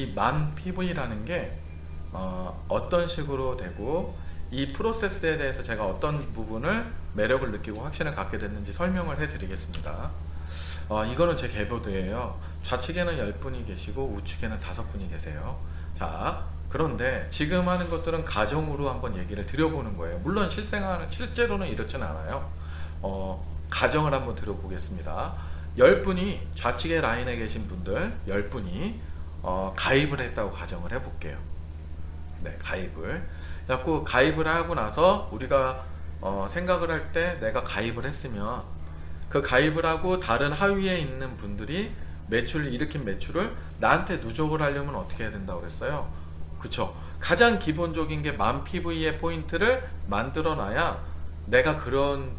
이 만 PV라는 게 어떤 식으로 되고 이 프로세스에 대해서 제가 어떤 부분을 매력을 느끼고 확신을 갖게 됐는지 설명을 해 드리겠습니다. 이거는 제 개보드예요. 좌측에는 10분이 계시고 우측에는 5분이 계세요. 자, 그런데 지금 하는 것들은 가정으로 한번 얘기를 드려보는 거예요. 물론 실제로는 이렇지는 않아요. 가정을 한번 들어보겠습니다. 10분이 좌측의 라인에 계신 분들 10분이 가입을 했다고 가정을 해볼게요. 네, 가입을. 자꾸 가입을 하고 나서 우리가 생각을 할 때 내가 가입을 했으면 그 가입을 하고 다른 하위에 있는 분들이 매출을 일으킨 매출을 나한테 누적을 하려면 어떻게 해야 된다고 그랬어요? 그쵸? 가장 기본적인 게 만 PV의 포인트를 만들어 놔야 내가 그런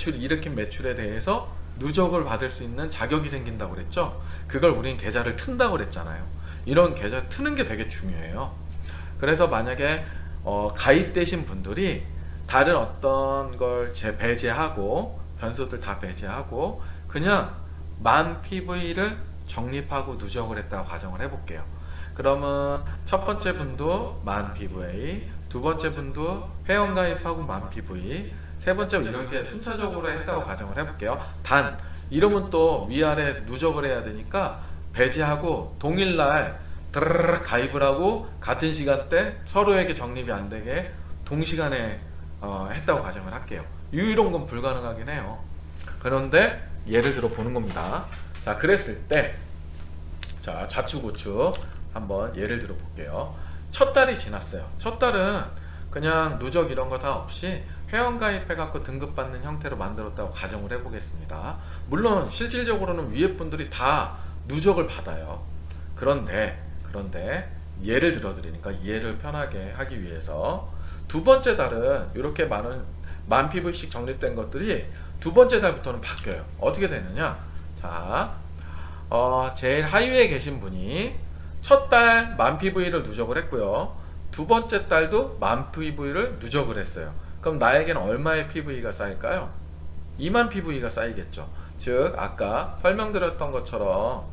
일으킨 매출에 대해서 누적을 받을 수 있는 자격이 생긴다고 그랬죠? 그걸 우리는 계좌를 튼다고 그랬잖아요. 이런 계좌 트는 게 되게 중요해요. 그래서 만약에 가입되신 분들이 다른 어떤 걸 배제하고 변수들 다 배제하고 그냥 만 PV를 적립하고 누적을 했다고 가정을 해볼게요. 그러면 첫 번째 분도 만 PV, 두 번째 분도 회원 가입하고 만 PV, 세 번째 이렇게 순차적으로 했다고 가정을 해볼게요. 단 이러면 또 위아래 누적을 해야 되니까 배제하고 동일날 드르르 가입을 하고 같은 시간대 서로에게 적립이 안 되게 동시간에 했다고 가정을 할게요. 이런 건 불가능하긴 해요. 그런데 예를 들어 보는 겁니다. 자, 그랬을 때 자, 좌측 우측 한번 예를 들어 볼게요. 첫 달이 지났어요. 첫 달은 그냥 누적 이런 거 다 없이 회원 가입해 갖고 등급받는 형태로 만들었다고 가정을 해 보겠습니다. 물론 실질적으로는 위에 분들이 다 누적을 받아요. 그런데 예를 들어 드리니까 이해를 편하게 하기 위해서 두 번째 달은 이렇게 만 PV씩 적립된 것들이 두 번째 달부터는 바뀌어요. 어떻게 되느냐? 자, 제일 하위에 계신 분이 첫 달 만 PV를 누적을 했고요. 두 번째 달도 만 PV를 누적을 했어요. 그럼 나에게는 얼마의 PV가 쌓일까요? 2만 PV가 쌓이겠죠. 즉 아까 설명드렸던 것처럼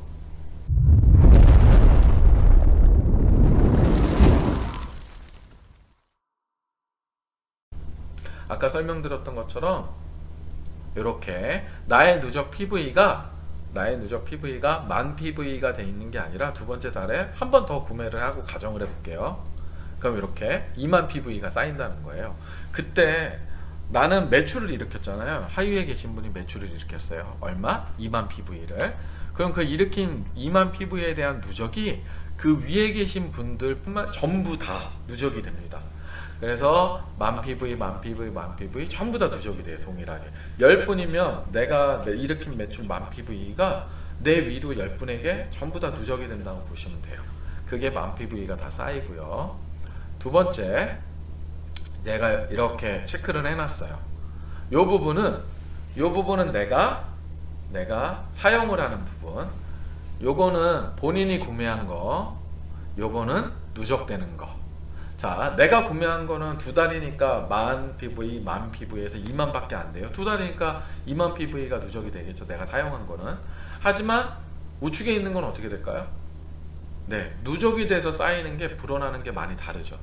이렇게 나의 누적 PV가 만 PV가 돼 있는 게 아니라 두 번째 달에 한 번 더 구매를 하고 가정을 해볼게요. 그럼 이렇게 2만 PV가 쌓인다는 거예요. 그때 나는 매출을 일으켰잖아요. 하위에 계신 분이 매출을 일으켰어요. 얼마? 2만 PV를. 그럼 그 일으킨 2만 PV에 대한 누적이 그 위에 계신 분들뿐만 전부 다 누적이 됩니다. 그래서 만 PV 전부 다 누적이 돼요. 동일하게 10분이면 내가 일으킨 매출 만 PV가 내 위로 10분에게 전부 다 누적이 된다고 보시면 돼요. 그게 만 PV가 다 쌓이고요. 두 번째, 내가 이렇게 체크를 해놨어요. 요 부분은 내가 사용을 하는 부분. 요거는 본인이 구매한 거, 요거는 누적되는 거. 자, 내가 구매한 거는 두 달이니까 만 PV에서 2만 밖에 안 돼요. 두 달이니까 2만 PV가 누적이 되겠죠. 내가 사용한 거는. 하지만 우측에 있는 건 어떻게 될까요? 네, 누적이 돼서 쌓이는 게 불어나는 게 많이 다르죠.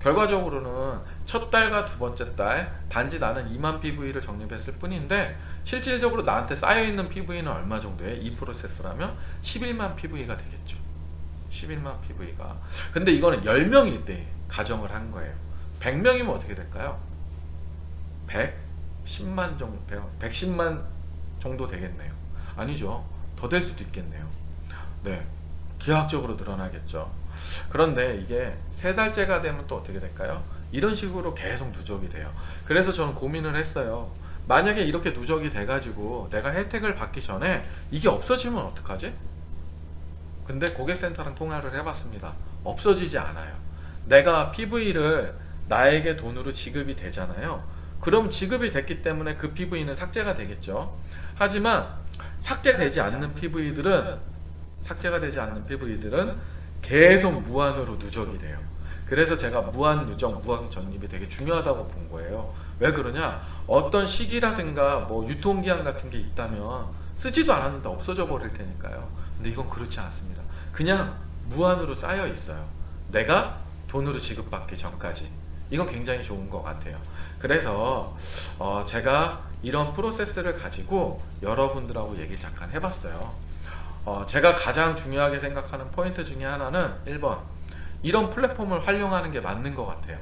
결과적으로는 첫 달과 두 번째 달 단지 나는 2만 PV를 적립했을 뿐인데 실질적으로 나한테 쌓여있는 PV는 얼마 정도예요? 이 프로세스라면 11만 PV가 되겠죠. 11만 PV가. 근데 이거는 10명일 때 가정을 한 거예요. 100명이면 어떻게 될까요? 110만 정도 되겠네요. 아니죠. 더 될 수도 있겠네요. 네, 기하학적으로 늘어나겠죠. 그런데 이게 세 달째가 되면 또 어떻게 될까요? 이런 식으로 계속 누적이 돼요. 그래서 저는 고민을 했어요. 만약에 이렇게 누적이 돼가지고 내가 혜택을 받기 전에 이게 없어지면 어떡하지? 근데 고객센터랑 통화를 해봤습니다. 없어지지 않아요. 내가 PV를 나에게 돈으로 지급이 되잖아요. 그럼 지급이 됐기 때문에 그 PV는 삭제가 되겠죠. 하지만 삭제되지 않는 PV들은 계속 무한으로 누적이 돼요. 그래서 제가 무한 누적, 무한 적립이 되게 중요하다고 본 거예요. 왜 그러냐? 어떤 시기라든가 뭐 유통기한 같은 게 있다면 쓰지도 않았는데 없어져 버릴 테니까요. 근데 이건 그렇지 않습니다. 그냥 무한으로 쌓여 있어요. 내가 돈으로 지급받기 전까지. 이건 굉장히 좋은 것 같아요. 그래서 제가 이런 프로세스를 가지고 여러분들하고 얘기를 잠깐 해봤어요. 제가 가장 중요하게 생각하는 포인트 중에 하나는 1번, 이런 플랫폼을 활용하는 게 맞는 것 같아요.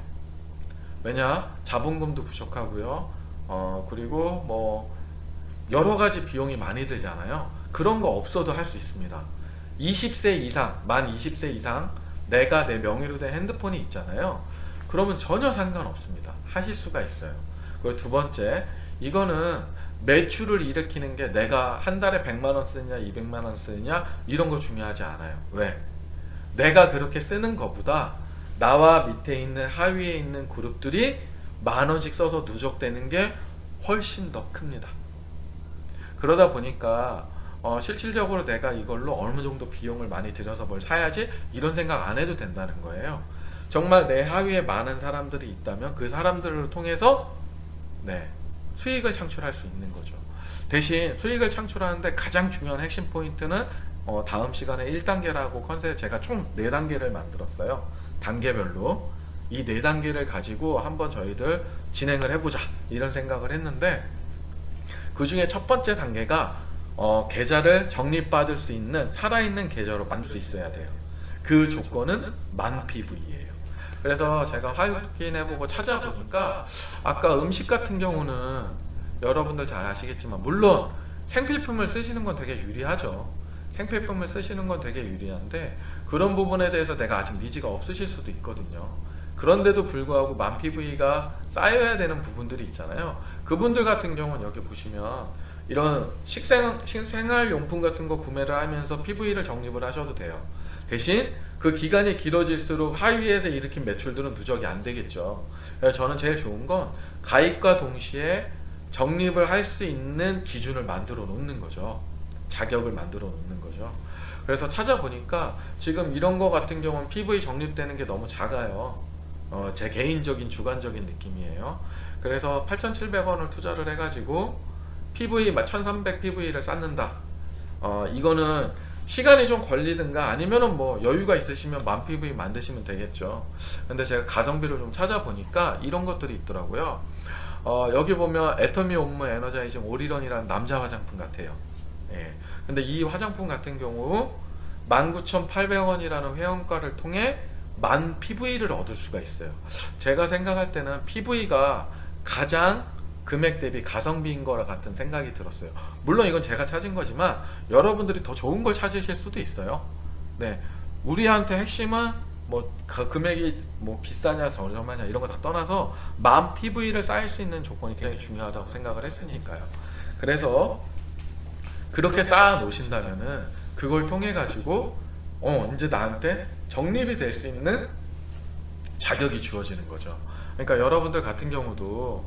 왜냐, 자본금도 부족하고요. 그리고 뭐 여러 가지 비용이 많이 들잖아요. 그런 거 없어도 할 수 있습니다. 20세 이상, 만 20세 이상 내가 내 명의로 된 핸드폰이 있잖아요. 그러면 전혀 상관없습니다. 하실 수가 있어요. 그리고 두 번째, 이거는 매출을 일으키는 게 내가 한 달에 100만원 쓰느냐 200만원 쓰느냐 이런 거 중요하지 않아요. 왜? 내가 그렇게 쓰는 것보다 나와 밑에 있는 하위에 있는 그룹들이 만원씩 써서 누적되는 게 훨씬 더 큽니다. 그러다 보니까 실질적으로 내가 이걸로 어느 정도 비용을 많이 들여서 뭘 사야지 이런 생각 안 해도 된다는 거예요. 정말 내 하위에 많은 사람들이 있다면 그 사람들을 통해서 수익을 창출할 수 있는 거죠. 대신 수익을 창출하는데 가장 중요한 핵심 포인트는 다음 시간에 1단계라고 컨셉 제가 총 4단계를 만들었어요. 단계별로 이 4단계를 가지고 한번 저희들 진행을 해보자 이런 생각을 했는데, 그 중에 첫 번째 단계가 계좌를 적립받을 수 있는 살아있는 계좌로 만들 수 있어야 돼요. 그 조건은 만 PV예요. 그래서 제가 확인해보고 찾아보니까 아까 음식 같은 경우는 여러분들 잘 아시겠지만 물론 생필품을 쓰시는 건 되게 유리하죠. 생필품을 쓰시는 건 되게 유리한데 그런 부분에 대해서 내가 아직 니즈가 없으실 수도 있거든요. 그런데도 불구하고 만 PV가 쌓여야 되는 부분들이 있잖아요. 그분들 같은 경우는 여기 보시면 이런 생활용품 같은 거 구매를 하면서 PV를 적립을 하셔도 돼요. 대신 그 기간이 길어질수록 하위에서 일으킨 매출들은 누적이 안 되겠죠. 그래서 저는 제일 좋은 건 가입과 동시에 적립을 할 수 있는 기준을 만들어 놓는 거죠. 자격을 만들어 놓는 거죠. 그래서 찾아보니까 지금 이런 거 같은 경우는 PV 적립되는 게 너무 작아요. 제 개인적인 주관적인 느낌이에요. 그래서 8,700원을 투자를 해가지고 PV 1,300 PV를 쌓는다. 이거는 시간이 좀 걸리든가 아니면은 뭐 여유가 있으시면 만 PV 만드시면 되겠죠. 근데 제가 가성비를 좀 찾아보니까 이런 것들이 있더라고요. 여기 보면 애터미 옴무 에너자이징 올인원이라는 남자 화장품 같아요. 예. 근데 이 화장품 같은 경우 19,800원이라는 회원가를 통해 만 PV를 얻을 수가 있어요. 제가 생각할 때는 PV가 가장 금액 대비 가성비인 거라 같은 생각이 들었어요. 물론 이건 제가 찾은 거지만 여러분들이 더 좋은 걸 찾으실 수도 있어요. 우리한테 핵심은 뭐 금액이 뭐 비싸냐 저렴하냐 이런 거 다 떠나서 만 PV를 쌓을 수 있는 조건이 굉장히 중요하다고 생각을 했으니까요. 그래서 그렇게 쌓아 놓으신다면은 그걸 통해 가지고 이제 나한테 적립이 될 수 있는 자격이 주어지는 거죠. 그러니까 여러분들 같은 경우도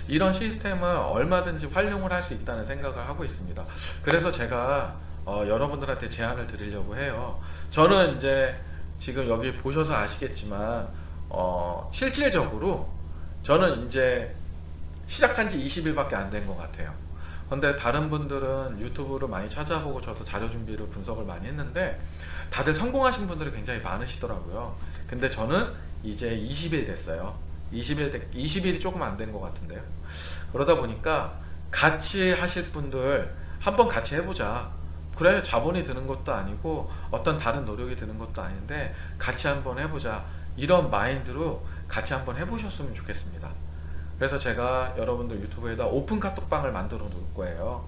이런 시스템을 얼마든지 활용을 할 수 있다는 생각을 하고 있습니다. 그래서 제가 여러분들한테 제안을 드리려고 해요. 저는 이제 지금 여기 보셔서 아시겠지만 실질적으로 저는 이제 시작한 지 20일밖에 안 된 것 같아요. 근데 다른 분들은 유튜브를 많이 찾아보고 저도 자료 준비를 분석을 많이 했는데 다들 성공하신 분들이 굉장히 많으시더라고요. 근데 저는 이제 20일 됐어요. 20일이 조금 안 된 것 같은데요. 그러다 보니까 같이 하실 분들 한번 같이 해보자. 그래, 자본이 드는 것도 아니고 어떤 다른 노력이 드는 것도 아닌데 같이 한번 해보자. 이런 마인드로 같이 한번 해보셨으면 좋겠습니다. 그래서 제가 여러분들 유튜브에다 오픈 카톡방을 만들어 놓을 거예요.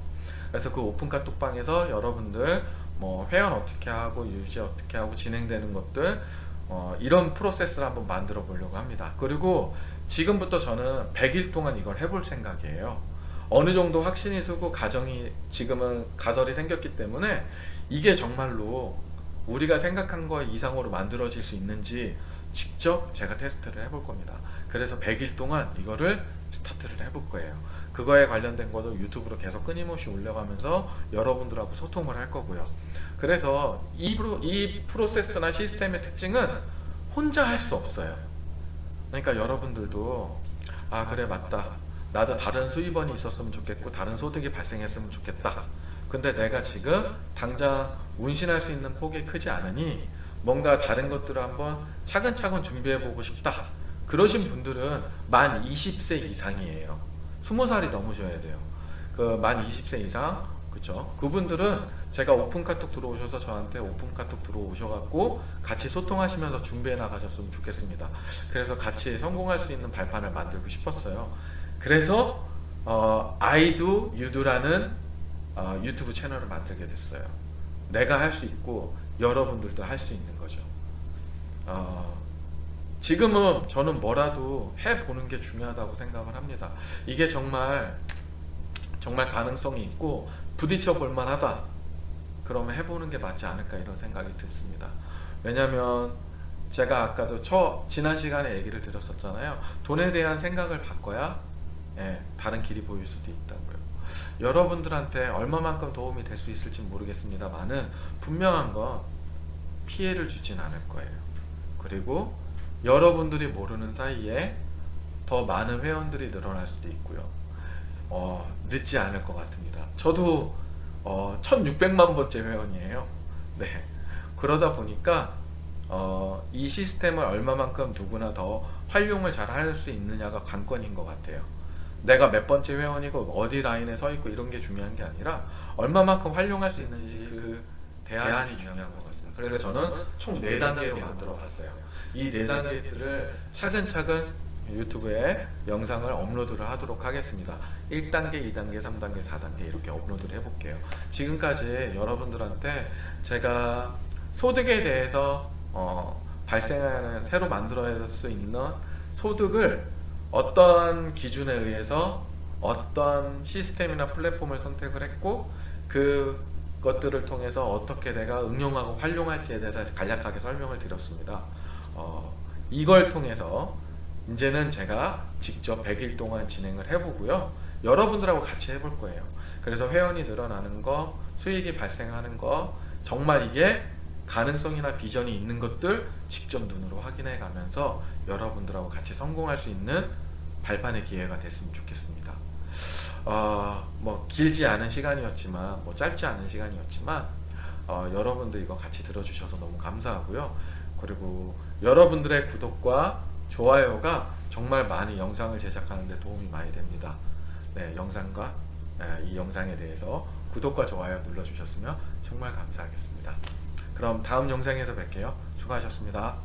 그래서 그 오픈 카톡방에서 여러분들 뭐 회원 어떻게 하고 유지 어떻게 하고 진행되는 것들 이런 프로세스를 한번 만들어 보려고 합니다. 그리고 지금부터 저는 100일 동안 이걸 해볼 생각이에요. 어느 정도 확신이 서고 지금은 가설이 생겼기 때문에 이게 정말로 우리가 생각한 거 이상으로 만들어질 수 있는지 직접 제가 테스트를 해볼 겁니다. 그래서 100일 동안 이거를 스타트를 해볼 거예요. 그거에 관련된 것도 유튜브로 계속 끊임없이 올려가면서 여러분들하고 소통을 할 거고요. 그래서 이 프로세스나 시스템의 특징은 혼자 할 수 없어요. 그러니까 여러분들도 그래 맞다. 나도 다른 수입원이 있었으면 좋겠고 다른 소득이 발생했으면 좋겠다. 근데 내가 지금 당장 운신할 수 있는 폭이 크지 않으니 뭔가 다른 것들을 한번 차근차근 준비해보고 싶다. 그러신 분들은 만 20세 이상이에요. 20살이 넘으셔야 돼요. 그 만 20세 이상, 그쵸? 그분들은 제가 오픈 카톡 들어오셔서 저한테 오픈 카톡 들어오셔갖고 같이 소통하시면서 준비해 나가셨으면 좋겠습니다. 그래서 같이 성공할 수 있는 발판을 만들고 싶었어요. 그래서 아이도 유두라는 유튜브 채널을 만들게 됐어요. 내가 할 수 있고 여러분들도 할 수 있는 거죠. 지금은 저는 뭐라도 해보는 게 중요하다고 생각을 합니다. 이게 정말 가능성이 있고 부딪혀 볼 만하다. 그러면 해보는 게 맞지 않을까 이런 생각이 듭니다. 왜냐면 제가 아까도 지난 시간에 얘기를 드렸었잖아요. 돈에 대한 생각을 바꿔야 다른 길이 보일 수도 있다고요. 여러분들한테 얼마만큼 도움이 될 수 있을지 모르겠습니다만은 분명한 건 피해를 주진 않을 거예요. 그리고 여러분들이 모르는 사이에 더 많은 회원들이 늘어날 수도 있고요. 늦지 않을 것 같습니다. 저도 1600만 번째 회원이에요. 네. 그러다 보니까 이 시스템을 얼마만큼 누구나 더 활용을 잘 할 수 있느냐가 관건인 것 같아요. 내가 몇 번째 회원이고 어디 라인에 서 있고 이런 게 중요한 게 아니라 얼마만큼 활용할 수 있는지 그 대안이 중요한 것 같습니다. 그래서 저는 총 4단계로 만들어 봤어요. 이 4단계들을 차근차근 유튜브에 영상을 업로드를 하도록 하겠습니다. 1단계, 2단계, 3단계, 4단계 이렇게 업로드를 해볼게요. 지금까지 여러분들한테 제가 소득에 대해서 발생하는, 새로 만들어야 수 있는 소득을 어떤 기준에 의해서 어떤 시스템이나 플랫폼을 선택을 했고 그것들을 통해서 어떻게 내가 응용하고 활용할지에 대해서 간략하게 설명을 드렸습니다. 이걸 통해서 이제는 제가 직접 100일 동안 진행을 해보고요. 여러분들하고 같이 해볼 거예요. 그래서 회원이 늘어나는 거, 수익이 발생하는 거, 정말 이게 가능성이나 비전이 있는 것들 직접 눈으로 확인해 가면서 여러분들하고 같이 성공할 수 있는 발판의 기회가 됐으면 좋겠습니다. 뭐 길지 않은 시간이었지만, 뭐 짧지 않은 시간이었지만, 여러분들 이거 같이 들어주셔서 너무 감사하고요. 그리고 여러분들의 구독과 좋아요가 정말 많이 영상을 제작하는 데 도움이 많이 됩니다. 네, 이 영상에 대해서 구독과 좋아요 눌러주셨으면 정말 감사하겠습니다. 그럼 다음 영상에서 뵐게요. 수고하셨습니다.